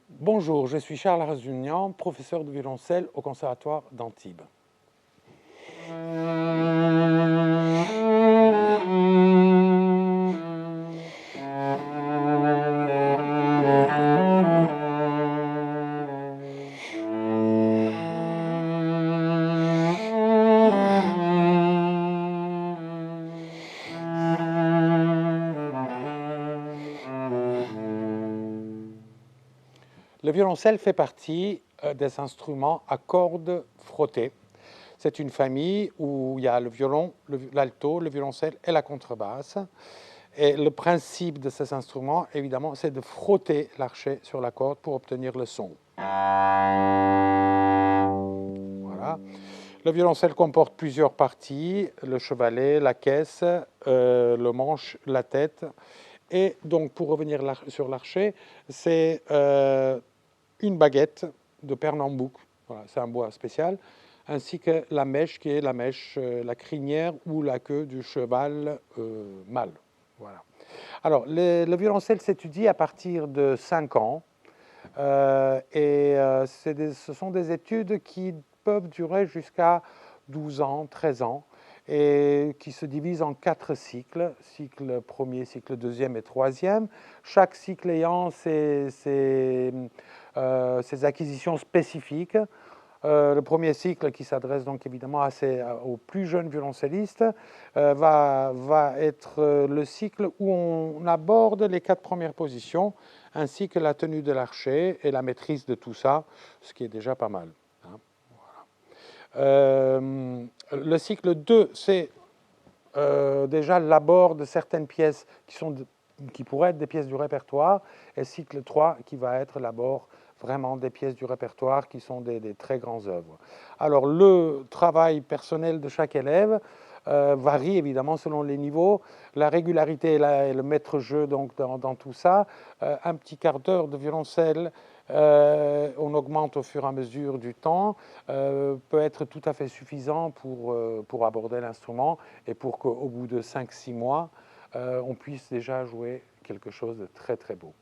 Bonjour, je suis Charles Razunian, professeur de violoncelle au Conservatoire d'Antibes. Le violoncelle fait partie des instruments à cordes frottées. C'est une famille où il y a le violon, l'alto, le violoncelle et la contrebasse. Et le principe de ces instruments, évidemment, c'est de frotter l'archet sur la corde pour obtenir le son. Voilà. Le violoncelle comporte plusieurs parties, le chevalet, la caisse, le manche, la tête. Et donc, pour revenir sur l'archet, c'est une baguette de Pernambouc, voilà, c'est un bois spécial, ainsi que la mèche qui est la mèche, la crinière ou la queue du cheval mâle. Voilà. Alors, le violoncelle s'étudie à partir de 5 ans ce sont des études qui peuvent durer jusqu'à 12 ans, 13 ans et qui se divisent en 4 cycles, cycle premier, cycle deuxième et troisième, chaque cycle ayant ses acquisitions spécifiques. Le premier cycle, qui s'adresse donc évidemment aux plus jeunes violoncellistes, va être le cycle où on aborde les 4 premières positions, ainsi que la tenue de l'archet et la maîtrise de tout ça, ce qui est déjà pas mal. Hein. Voilà. Le cycle 2, c'est déjà l'abord de certaines pièces qui pourraient être des pièces du répertoire, et cycle 3 qui va être l'abord vraiment des pièces du répertoire qui sont des très grandes œuvres. Alors le travail personnel de chaque élève varie évidemment selon les niveaux, la régularité et le maître-jeu donc dans tout ça, un petit quart d'heure de violoncelle, on augmente au fur et à mesure du temps, peut être tout à fait suffisant pour aborder l'instrument et pour qu'au bout de 5-6 mois, on puisse déjà jouer quelque chose de très très beau.